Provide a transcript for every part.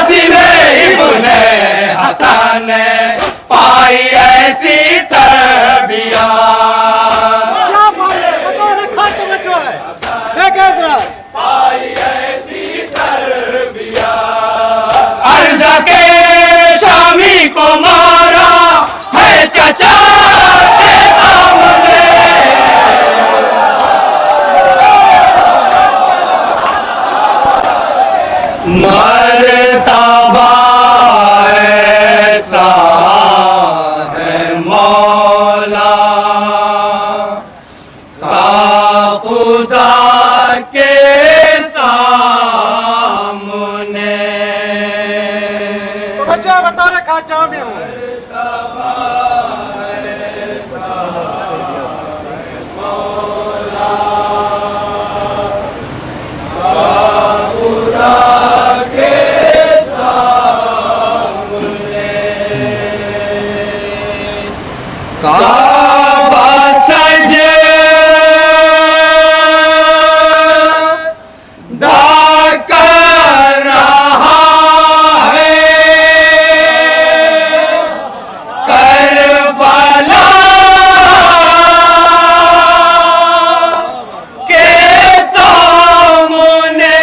कासिम इब्ने हसन पाई ऐसी तरबियत। क्या पाई? बतौर खातम जो है पाई ऐसी तरबियत। अर्ज़ के शामी को मारा है चचा के सामने। मर्तबा ऐसा है मौला का खुदा के सामने। बच्चा बतौर खाचा में हूँ। काबा सजदा कर रहा है करबला के सामने।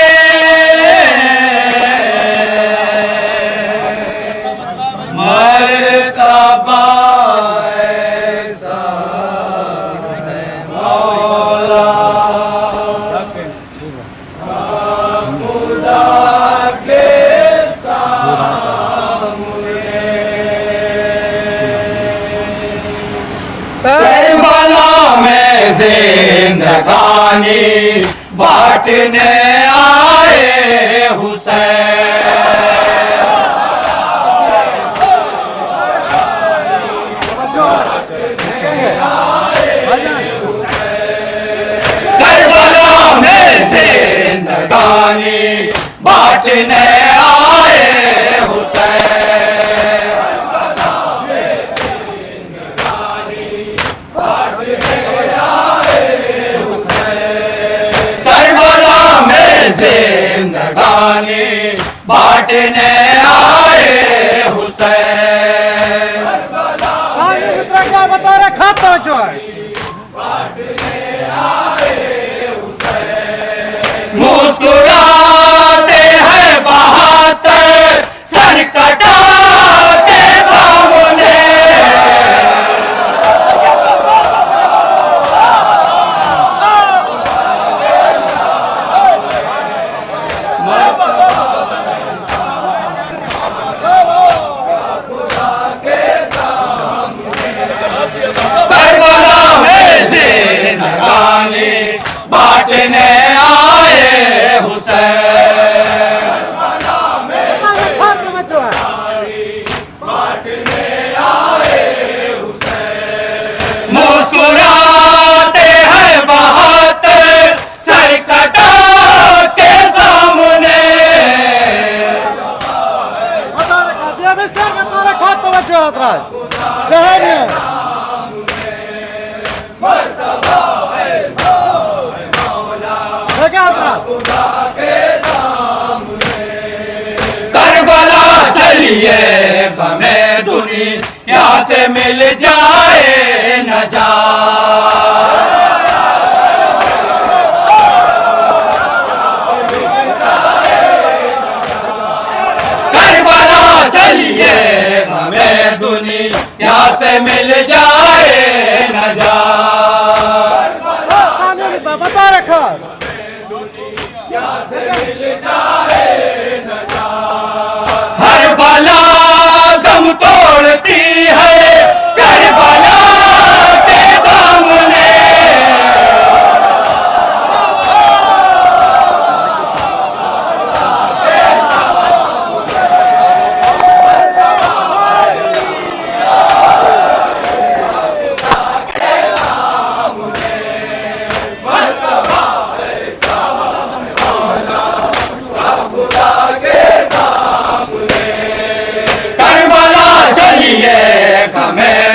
मर्तबा करबला में जिंदगानी बांटने आए हुसैन। करबला में जिंदगानी बांटने आए हुसैन। जिंदगानी बांटने आए हुसैन। क्या बतौर खातम जो है मुस्कुराते हैं बहातर सर कटा के सामने। करबला में जिंदगानी बांटने आए हुसैन। खातम जो है मुस्कुराते हैं बहातर सर कटा के सामने। बतौर खातम जो है करबला चलिए हमें दुनिया से मिल जाए नजात। करबला चलिए हमें दुनिया से मिल जाए नजात। बता रखा हर बला दम तोड़ती है करबला के सामने।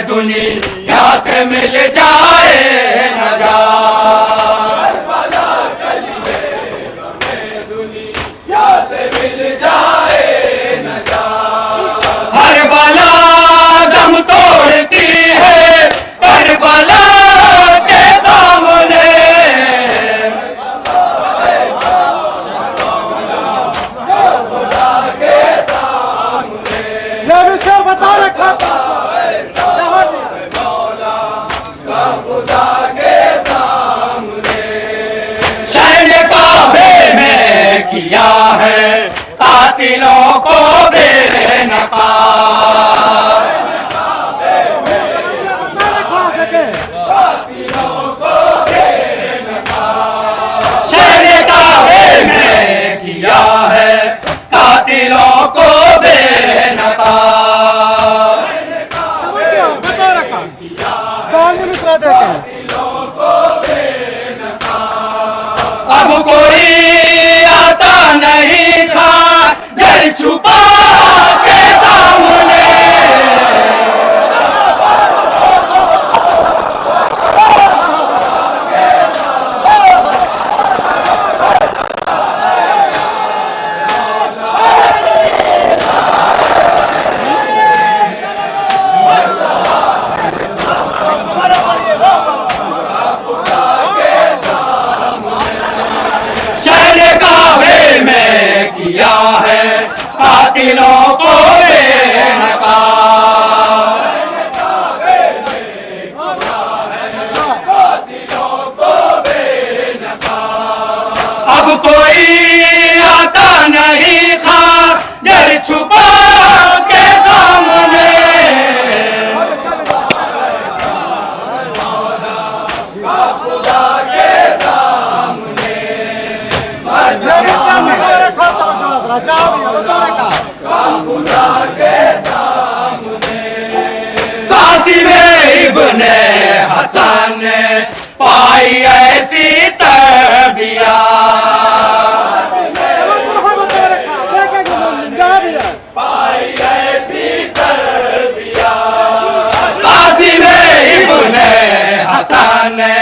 दुनिया से मिल जाए नजात। दुनिया से मिल जाए कातिलों को बेनकाब। शहर काबे में किया है कातिलों को बेनकाब। बता रखा कौन मित्रा देखे अब कोई आता नहीं था घर छुपा के सामने। किया है कातिलों को बेनकाब। अब कोई आता नहीं था घर छुपा के सामने। कासिम इब्ने हसन ने पाई ऐसी तरबियत। कासिम इब्ने हसन ने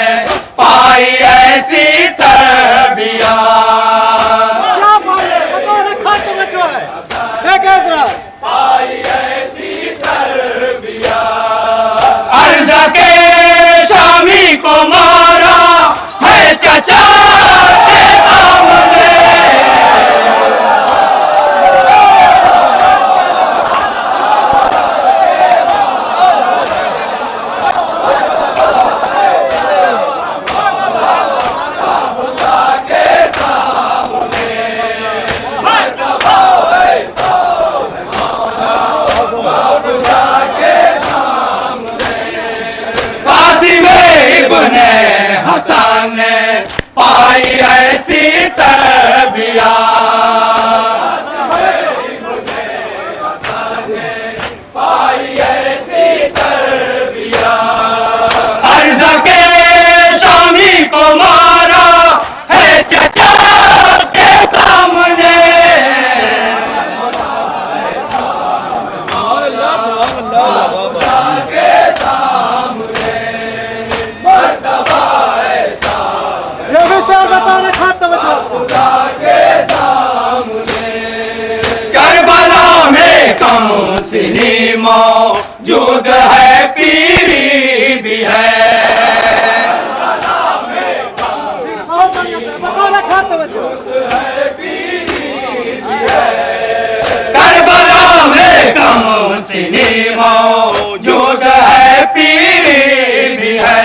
पाई ऐसी तरबियत। अर्ज़ के शामी को मारा है चचा के सामने। इब्ने हसन ने पाई ऐसी तरबियत। अर्ज़ के शामी को मारा है चचा के सामने। करबला में कौन सी मौजूद है पीरी भी है। करबला में कौन सी मौजूद है पीरी भी है।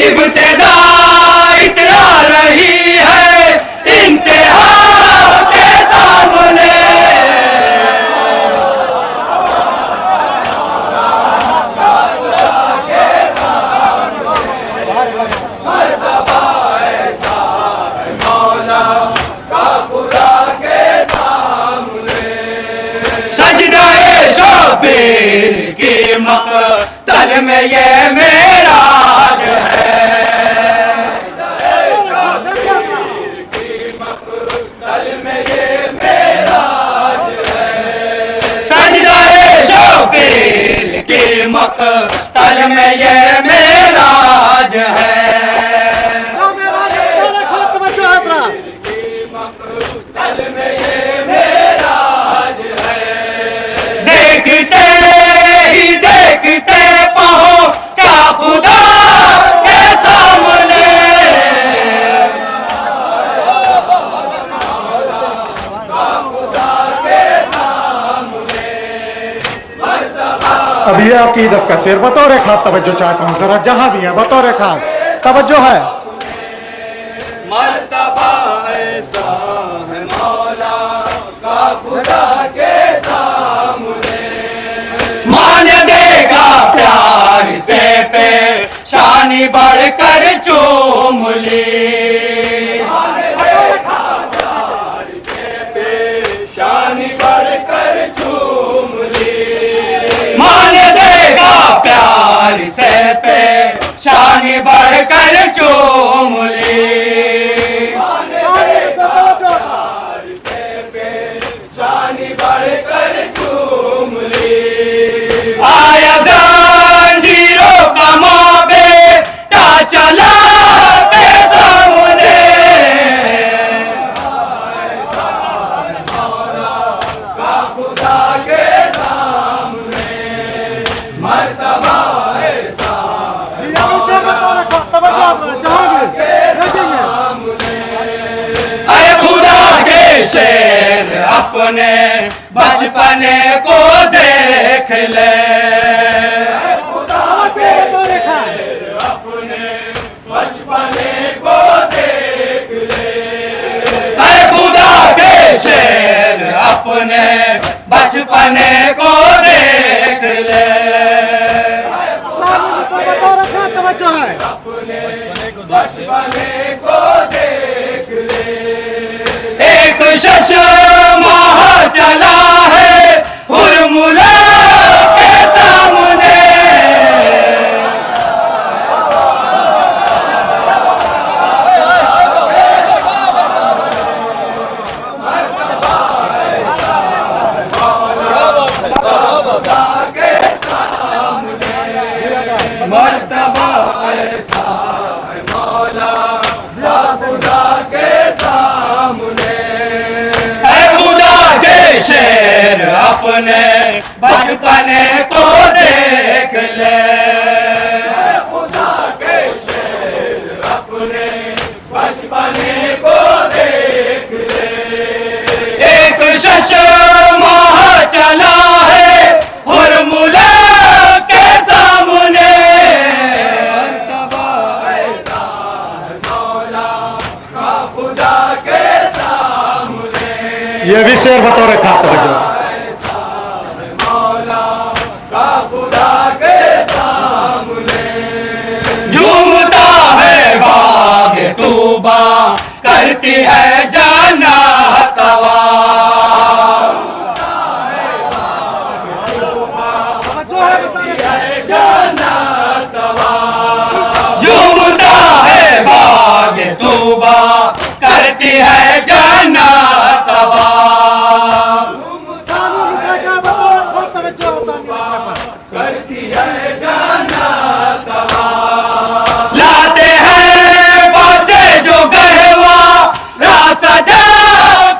इब्तिदा इतरा रही है इंतहा के सामने। सजदाए शबीर की मक़तल में ये मेराज है। सजदाए शबीर की मक़तल में ये मेराज है। देखते ही देखते पहुंचा खुदा के सामने। अब ये अकीदत का शेर बतौर खास तवज्जो चाहता हूँ, जरा जहाँ भी है बतौर खास तवज्जो है। मर्तबा ऐसा है मौला का खुदा के सामने, मान देगा प्यार से पे शानी बढ़कर चूम ली, शानी बढ़कर चूम ली, मान देगा प्यार से पे शानी बढ़कर चूम ली, शानी बढ़कर चूम ली। आया जंजीरों का माबे ता चला के सामने, का खुदा के सामने मर्तबा ऐसा अरे खुदा के शेर अपने बचपने को देख ले, खुदा के शेर अपने बचपने को देख ले, अरे खुदा के शेर अपने बचपने को देख ले, अपने बचपने को देख ले। एक शशमाह चला है हुरमुला के सामने, मर्तबा ऐसा है मौला का खुदा के सामने, है खुदा के शेर अपने बचपने को देख ले, खुदा के शेर अपने बचपने को देख ले। एक शशमाह चला है हुरमुला के सामने, मर्तबा ऐसा है मौला का खुदा के सामने, ये भी शेर बतौर खास तवज्जो। मौला का खुदा के सामने झूमता है बाग तूबा, करती है जाना तवा, झूमता है बाग तूबा, करती है जाना तवा, करती है जाना तवा, लाते हैं बच्चे जो गहवा रासा जा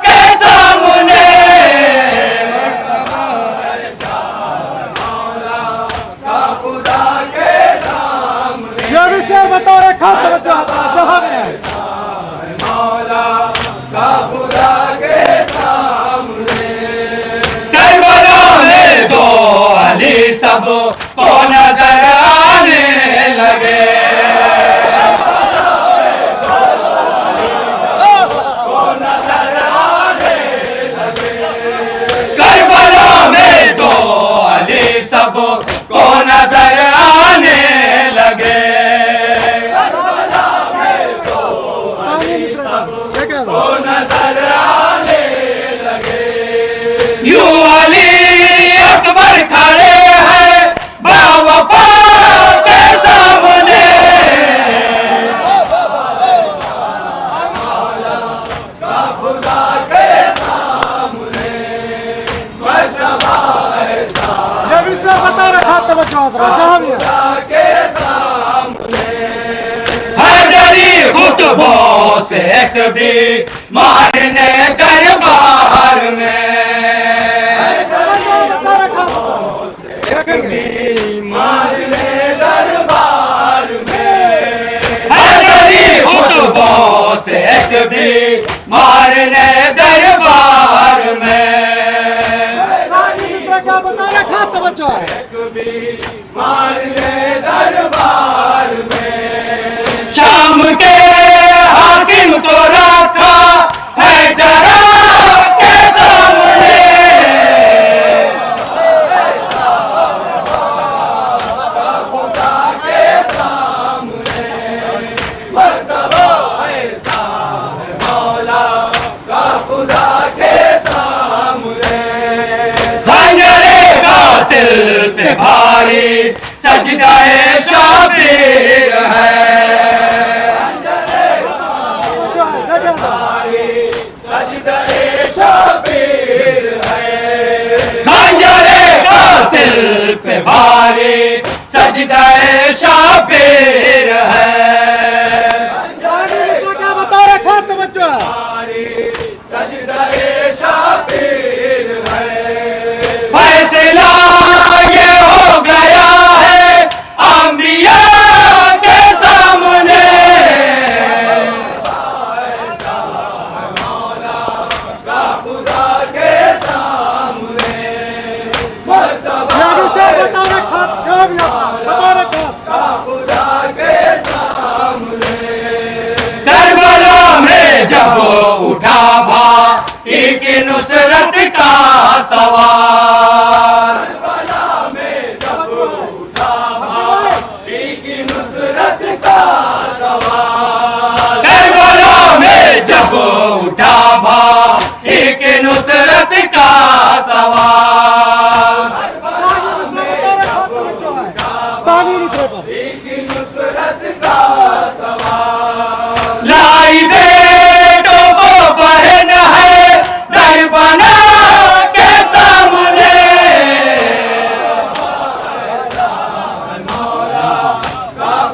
के सामने, का खुदा के सामने, ये भी शेर बतौर खास तवज्जो जहाँ में है। मौला का खुदा के सामने, करबला में दो अली सब को नजर आने लगे, करबला में दो अली सब को नजर आने लगे, को नजर आने लगे, यूं अली अकबर खड़े हैं बावफा के सामने, का खुदा के सामने मर्तबा ऐसा ये भी शेर बतौर खास तवज्जो जहाँ भी है। खुदा के सामने, हैदरी खुतबों से एक भी मारने दरबार में, मारने दरबार में, हैदरी खुतबों से एक भी मारने दरबार में, क्या बता रखा हाँ तवज्जो है मारने दरबार में शाम के हाकिम को रखा है डरा के सामने खुदा के सामने मर्तबा ऐसा है मौला का खुदा के सामने खंजरे कातिल पे भारी सजदाए शाबीर है सजदाए शाबीर है खंजरे कातिल पे भारी सजदाए शाबीर है क्या बता रखा तवज्जो है सजदाए शाबीर है फैसला ये हो गया है अंबिया के सामने खुदा के सामने मर्तबा ये भी सर बता रखा क्या भी बता रखा खुदा के सामने करबला में जब उठा भाई की नुसरत का सवाल करबला में जब उठा भाई की नुसरत का सवाल करबला में जब उठा भाई की नुसरत का सवाल सानी निकले पर की नुसरत का सवाल लाई बेटों को बहन है दर बना के सामने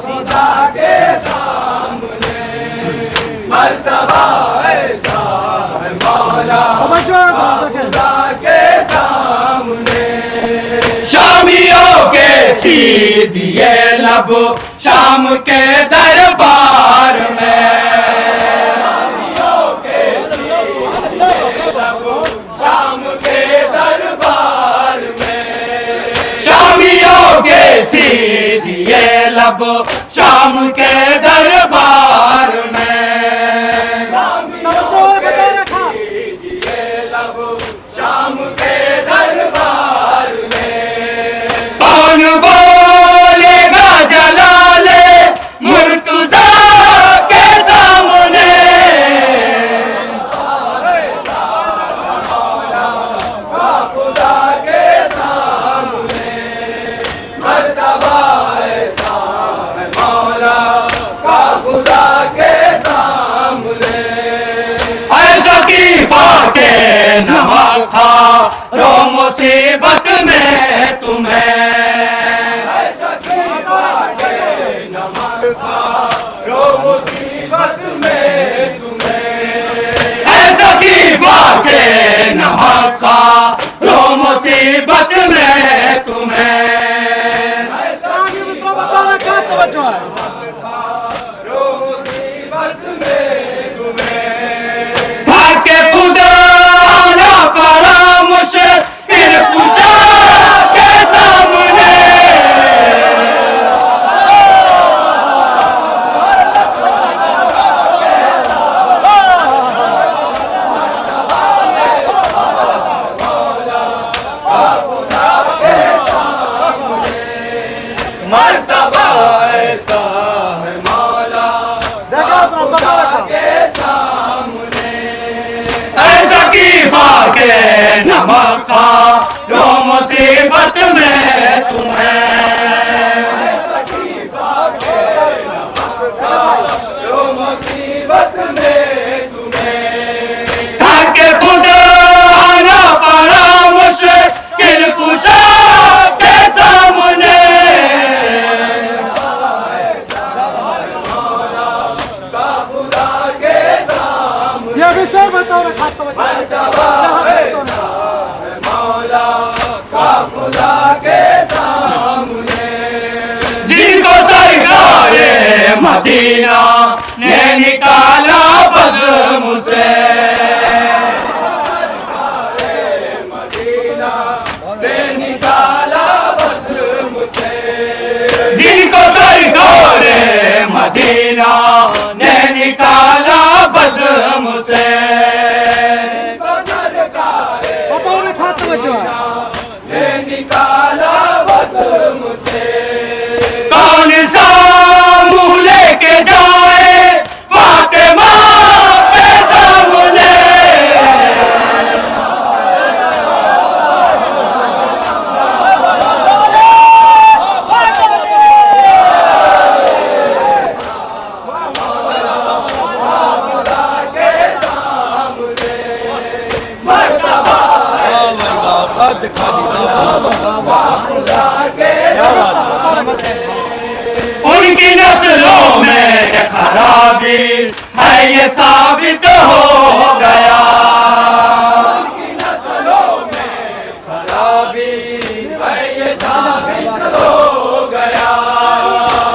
खुदा के सामने मर्तबा ऐसा है मौला तवज्जो है खुदा के सामने शामियों के सीधिए लब शाम के दरबार में शामियों के सीधिए लब शाम के दरबार में शामियों के सीधिए लब शाम के दरबार में तवज्जो है बता रखा सीधिए लब शाम के दरबार में कौन बोलेगा जलाले मुर्तजा के सामने खुदा के सामने मर्तबा ऐसा है मौला का खुदा के सामने ऐसा की फाके नमक खा रो मुसीबत में तुम्हें ऐसा की फाके नमक खा रो मुसीबत में तुम्हें ऐसा की फाके नमक खा रो मुसीबत में तुम्हें सानी निकले बता रखा तवज्जो है रो मुसीबत में तुम्हें थाके खुदा ना पड़ा मुश्किल कुशा के सामने मर्तबा ऐसा है मौला देखा तो बता रखा सामने ऐसा की फाके नमक खा रो मुसीबत में तुम्हें ऐसा की फाके नमक खा रो मुसीबत में तुम्हें थाके खुदा ना पड़ा मुश्किल कुशा के सामने खुदा के सामने ये भी सर बता रखा तवज्जो मौला का खुदा के सामने जिनको सरकारे मदीना ने निकाला बज़्म से सरकारे मदीना ने निकाला दिखा दी। उनकी नस्लों में खराबी है ये साबित हो गया। उनकी नस्लों में खराबी है ये साबित हो गया।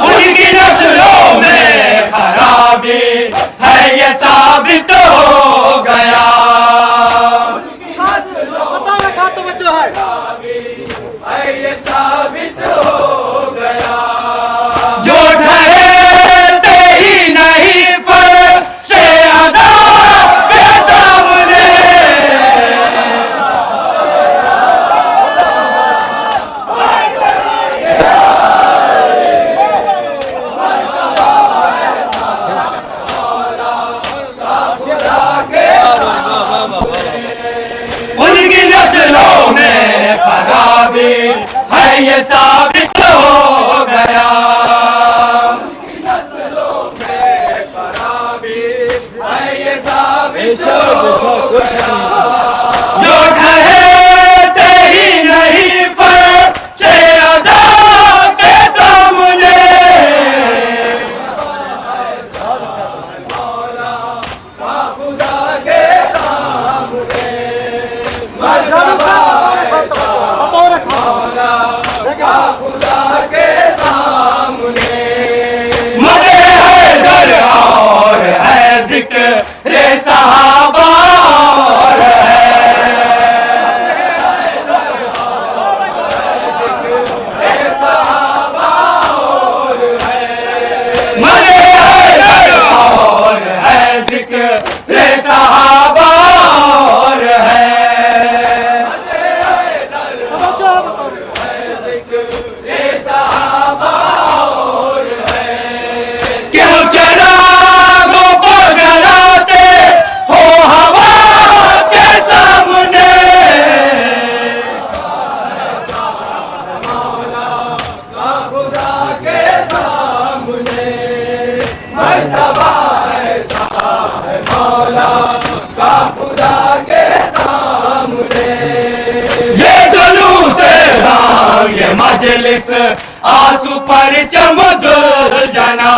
उनकी नस्लों में खराबी है ये साबित हो गया। ये साबित हो गया। जो ठहरते ही नहीं फर्श अज़ाब के सामने। उनकी नस्लों में खराबी है ये साबित हो गया। उनकी नस्लों में खराबी है ये साबित हो गया। जो ठहरते ही नहीं फर्श अज़ाब के सामने। खुदा के सामने खुदा के सामने मदे हैदर और है जिक्र सहाबा और है। मदे हैदर और है जिक्र सहाबा और है। क्यों चरागों को जलाते हो हवा के सामने। खुदा के सामने मर्तबा ऐसा है मौला का। खुदा के सामने ये जुलूस राम ये मजलिस आंसू पर चमजुल जना।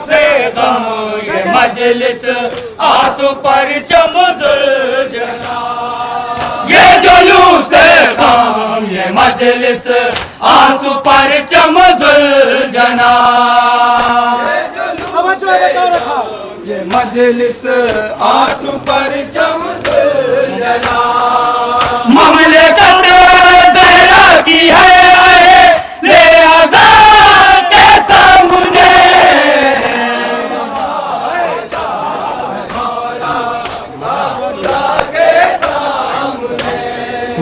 से गम ये मजलिस आंसू पर चमजुल जना। ये जुलूस गम ये मजलिस आंसू पर चमजुल जना। ये मजलिस आंसू पर चमजुल जना। ममलिकत ज़हरा की है ले आज़ाद के सामने।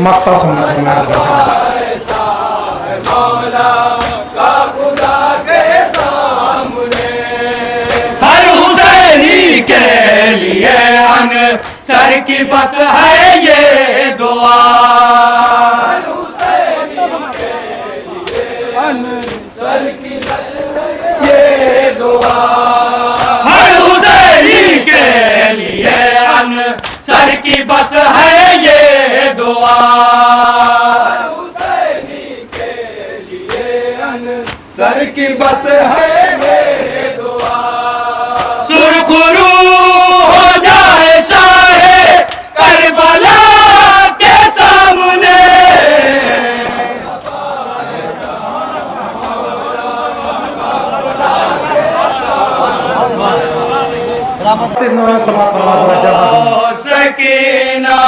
मक्ता समझ में हर हुसैनी के लिए अन सर की बस है ये दुआ। हर हुसैनी के लिए अन सर की बस ये दुआ। हर हुसैनी के लिए अन सर की बस है ये दुआ। हर हुसैनी के लिए अन सर की बस है ये दुआ। सुरखरू हो जाए शाहे करबला के सामने। सकीना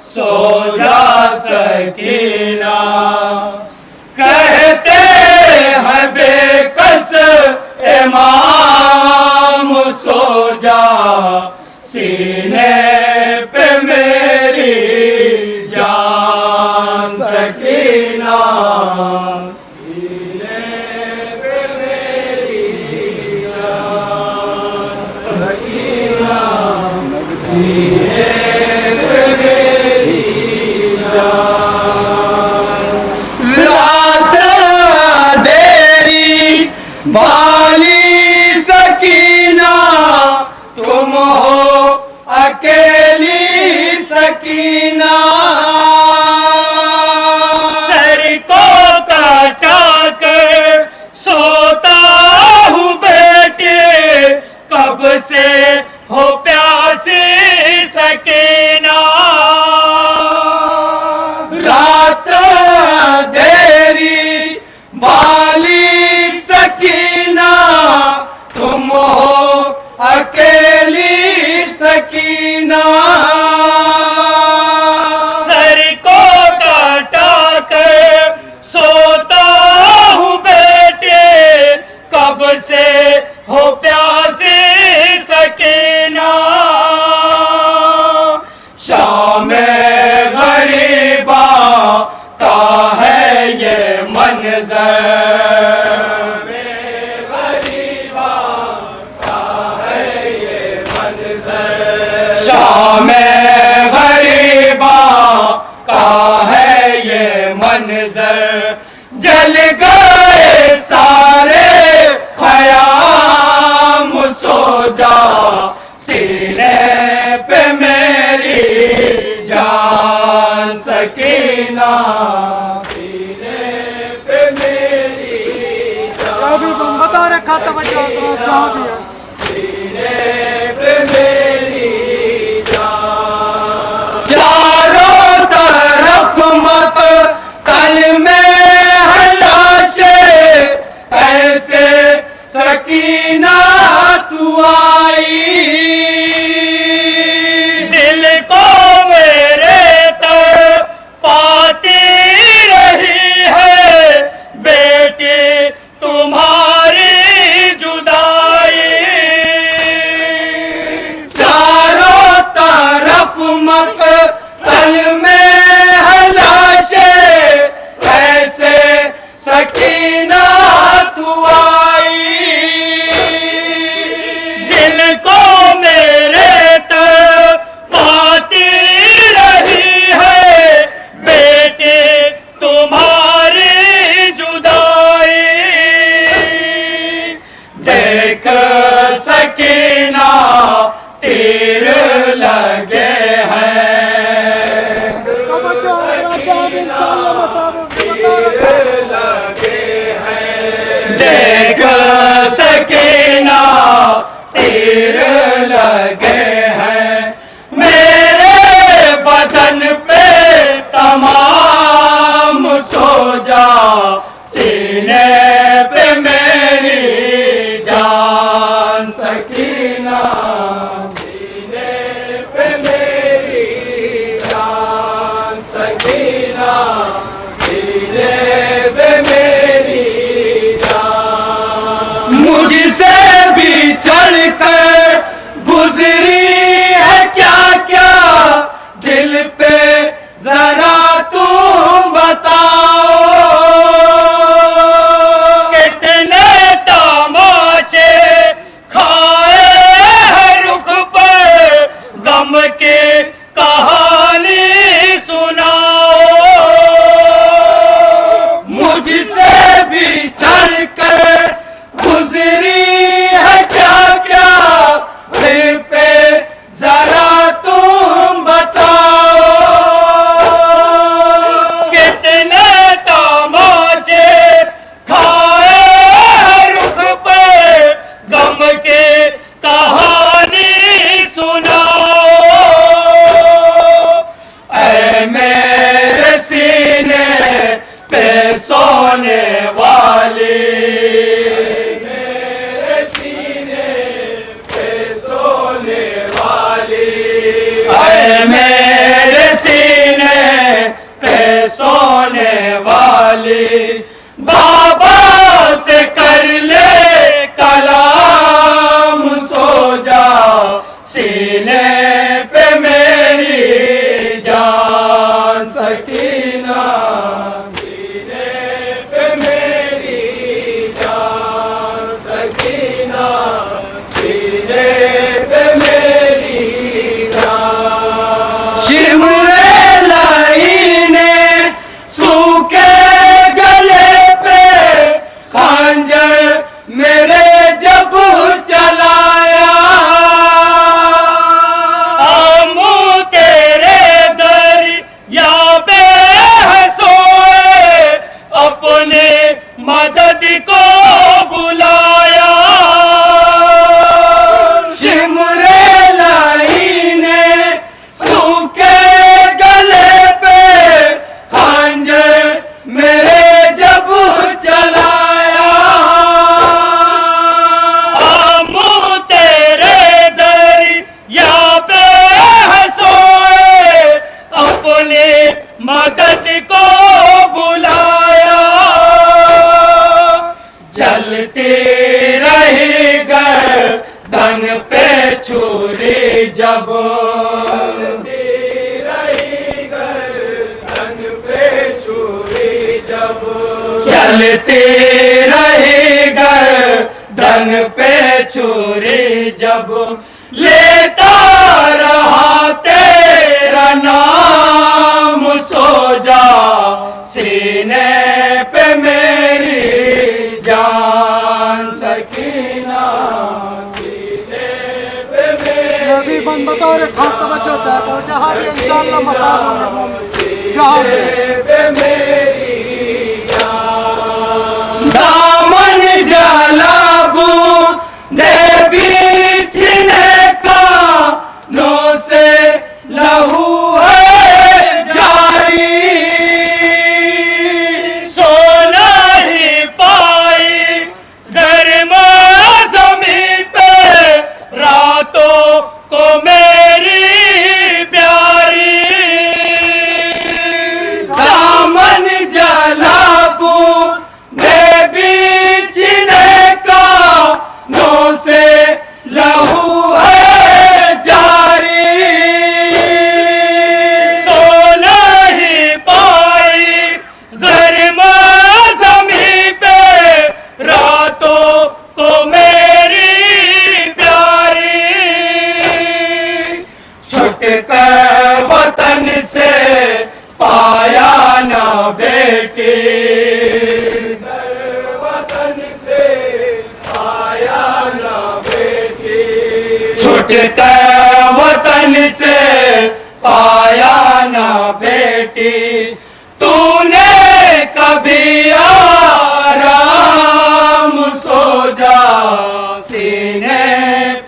सो जा सकीना कहते हैं बेकस इमाम सो जा सीने पे मेरी जान। सकीना सीने पे मेरी जान। सकीना सीने पे मेरी जान। रात देरी बाली सकीना तुम हो अकेली सकीना। से हो प्यासी सकीना, शाम गरीबा का है ये मंजर, शाम गरीबा का है ये मंजर। जल गए सारे ख़याम सो जा, सीने पे मेरी जान सकीना, सीने पे मेरी जान। अभी बता रखा तवज्जो जहाँ भी है। सीने पे मेरी जान। चारों तरफ मक़तल में है लाशें, ऐसे सकीना तू आई, दिल को मेरे तक पाती रही है बेटी तुम्हारी जुदाई। चारों तरफ मक़तल में है लाशें, ऐसे सकीना तू आई, दिल को मेरे तक पाती रही है बेटे तुम्हारी जुदाई। देख सकीना तीर लगे हैं, देख सकीना तीर लगे हैं, मेरे बदन पे तमाम सो जा, सीने पे मेरी जान सकीना, सीने पे मेरी जान सकीना, सीने पे मेरी जान। मुझसे भी चढ़कर गुजरी है क्या क्या दिल पे जरा तुम बताओ, कितने तमाचे खाए हैं रुख पर, गम के कहानी सुनाओ। मुझसे भी चढ़कर गुजरी है धन पे छुरी जब चलती रही गर्दन पे छुरी जब लेता रहा तेरा नाम सो जा सीने पे मेरी जान सकीना सीने पे नबी बन बतौर खास तवज्जो चाहता हूँ जहाँ भी इंशाअल्लाह मकाम जहाँ भी दामन जलाबू दे बीचने का नो से लहू है जारी सो नहीं पाई गर्मा ज़मीं पे रातों को मेरी प्यारी दामन जलाबू से लहू है जारी सो नहीं पाई गर्मा ज़मीं पे रातों को मेरी प्यारी छुट कर वतन से पाया ना बेटी छुट कर वतन से पाया ना बेटी तूने कभी आराम सो जा सीने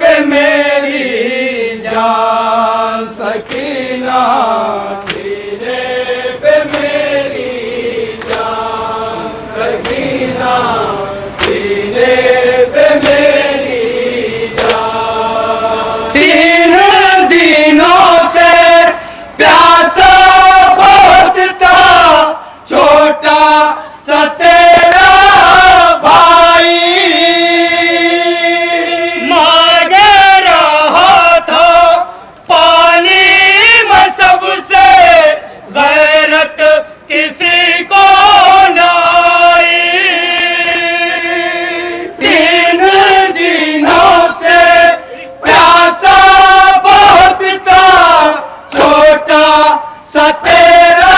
पे मेरी जान सकीना सीने पे मेरी जान सकीना सीने पे मेरी सा तेरा भाई मांगे रहा था पानी में सबसे गैरत किसी को नाई 3 दिनों से प्यासा बहुत था छोटा सा तेरा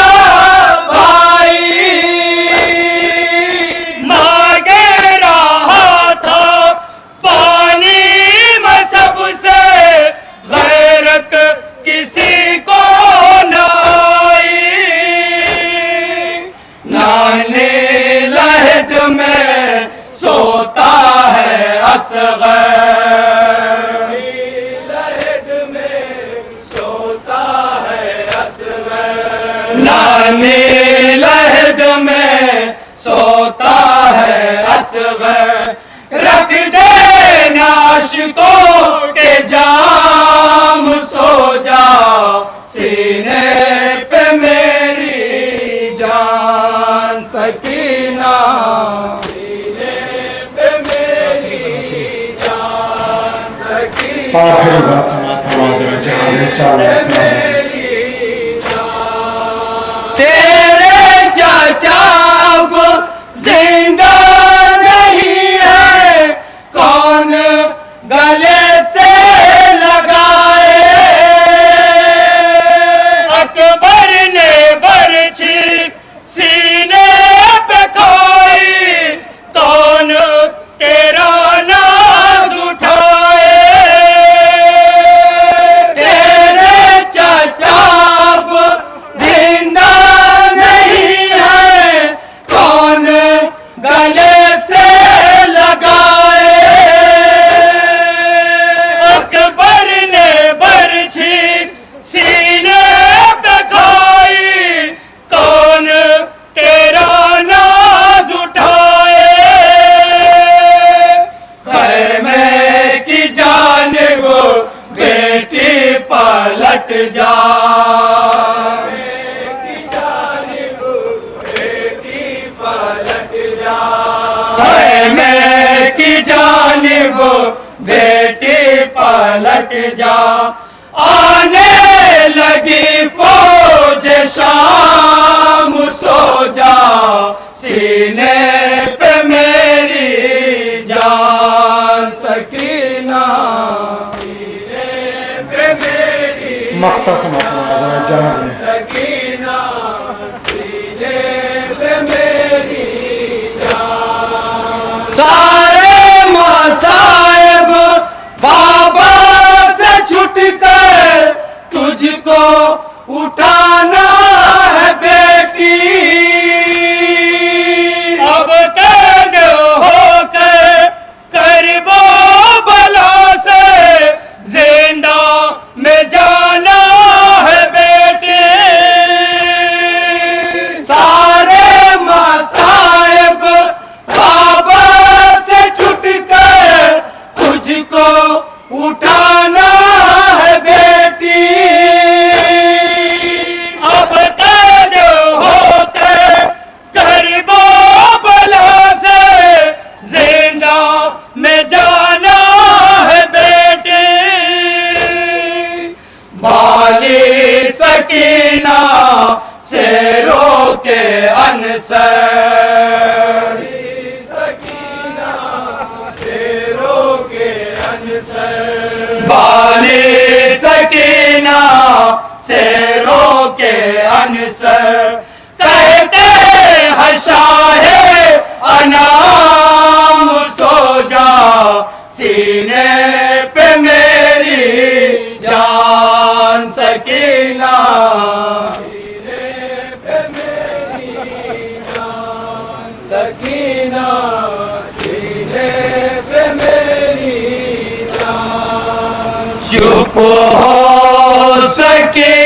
किसी को नाई नाने लहद में सोता है असग़र लहद में सोता है असग़र नाने लहद में सोता है असग़र रख दे नाशिकों के जाम सो जा सीने पे मेरी जान सकीना सीने पे मेरी जान सकीना आखिरी बात समाप्त हुआ जहाँ इंशाअल्लाह तेरे चाचा अब जिंदा नहीं है कौन गले से लगाए अकबर ने बरछी सीने पे खाई कौन तेरा नाज उठाए तेरे चाचा अब जिंदा नहीं है कौन गले से लगाए अकबर ने बरछी सीने पे खाई कौन तेरा नाज उठाए खैमे की जानिब बेटी पलट जा खैमे की जानिब बेटी पलट जा। आने लगी फौज शाम सो जा, सीने पे मेरी जान सकीना, सीने पे मेरी मक्ता समापन जनाब सकीना, सीने पे मेरी जान। सारे मसाइब बाबा से छुटकर तुझको उठाना है बेटी, अब कैद होकर करबो बला से जिंदा में जाना है बेटे। सारे मसाइब बाबा से छुटकर तुझको उठाना है बेटी, अब कैद होकर करबो बला से जिंदा में जाना है बेटे। बाली सकीना से रोके अनसर, सकीना से रोके अनसर, बाली सकीना से रोके अनसर, कहते हैं शाहे अनाम सो जा, सीने पे मेरी जान सकीना, सीने पे मेरी जान सकीना, सीने पे मेरी जान। चुप हो सके